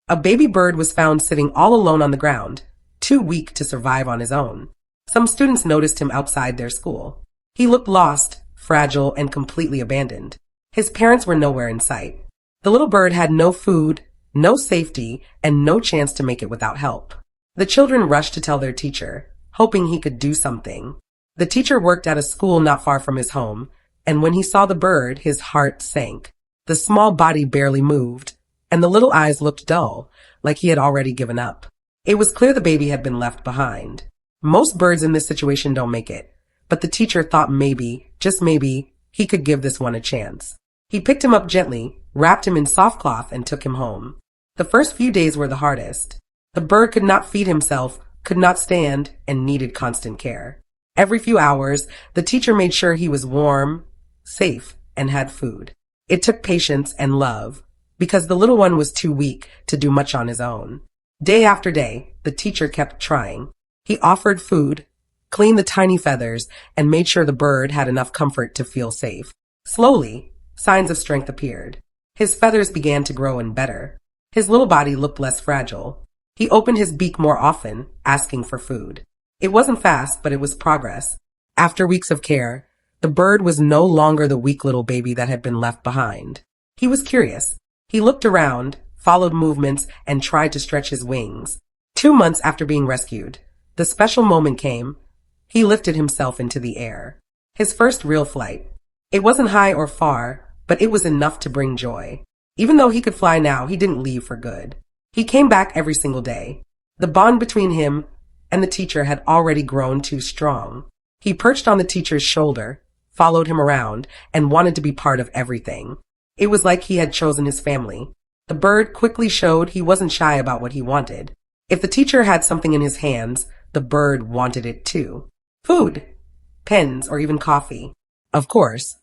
A baby bird was found sitting all alone on the ground, too weak to survive on his own. Some students noticed him outside their school. He looked lost, fragile, and completely abandoned. His parents were nowhere in sight. The little bird had no food, no safety, and no chance to make it without help. The children rushed to tell their teacher, hoping he could do something. The teacher worked at a school not far from his home, and when he saw the bird, his heart sank. The small body barely moved, and the little eyes looked dull, like he had already given up. It was clear the baby had been left behind. Most birds in this situation don't make it, but the teacher thought maybe, just maybe, he could give this one a chance. He picked him up gently, wrapped him in soft cloth, and took him home. The first few days were the hardest. The bird could not feed himself, could not stand, and needed constant care. Every few hours, the teacher made sure he was warm, safe, and had food. It took patience and love, because the little one was too weak to do much on his own. Day after day, the teacher kept trying. He offered food, cleaned the tiny feathers, and made sure the bird had enough comfort to feel safe. Slowly, signs of strength appeared. His feathers began to grow and better. His little body looked less fragile. He opened his beak more often, asking for food. It wasn't fast, but it was progress. After weeks of care, the bird was no longer the weak little baby that had been left behind. He was curious. He looked around, followed movements, and tried to stretch his wings. 2 months after being rescued, the special moment came. He lifted himself into the air. His first real flight. It wasn't high or far, but it was enough to bring joy. Even though he could fly now, he didn't leave for good. He came back every single day. The bond between him and the teacher had already grown too strong. He perched on the teacher's shoulder, followed him around, and wanted to be part of everything. It was like he had chosen his family. The bird quickly showed he wasn't shy about what he wanted. If the teacher had something in his hands, the bird wanted it too. Food, pens, or even coffee. Of course,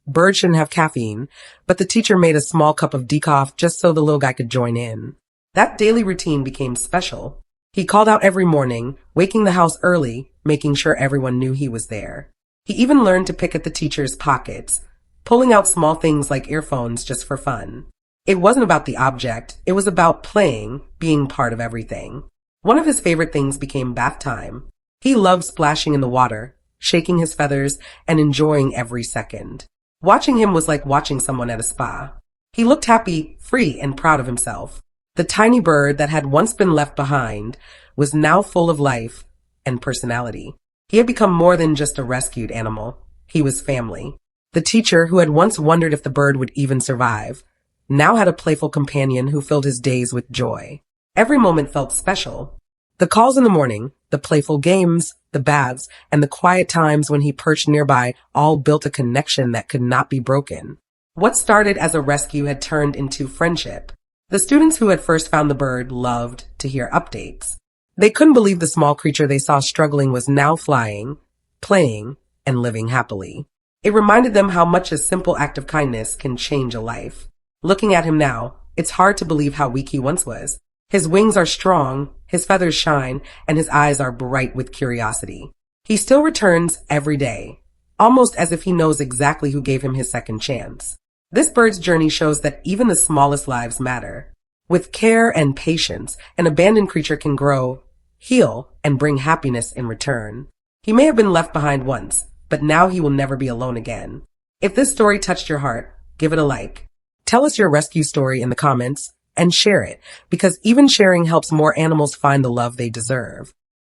birds shouldn't have caffeine, but the teacher made a small cup of decaf just so the little guy could join in. That daily routine became special. He called out every morning, waking the house early, making sure everyone knew he was there. He even learned to pick at the teacher's pockets, pulling out small things like earphones just for fun. It wasn't about the object, it was about playing, being part of everything. One of his favorite things became bath time. He loved splashing in the water, shaking his feathers, and enjoying every second. Watching him was like watching someone at a spa. He looked happy, free, and proud of himself. The tiny bird that had once been left behind was now full of life and personality. He had become more than just a rescued animal. He was family. The teacher, who had once wondered if the bird would even survive, now had a playful companion who filled his days with joy. Every moment felt special. The calls in the morning, the playful games, the baths, and the quiet times when he perched nearby all built a connection that could not be broken. What started as a rescue had turned into friendship. The students who had first found the bird loved to hear updates. They couldn't believe the small creature they saw struggling was now flying, playing, and living happily. It reminded them how much a simple act of kindness can change a life. Looking at him now, it's hard to believe how weak he once was. His wings are strong, his feathers shine, and his eyes are bright with curiosity. He still returns every day, almost as if he knows exactly who gave him his second chance. This bird's journey shows that even the smallest lives matter. With care and patience, an abandoned creature can grow, heal, and bring happiness in return. He may have been left behind once, but now he will never be alone again. If this story touched your heart, give it a like. Tell us your rescue story in the comments and share it, because even sharing helps more animals find the love they deserve.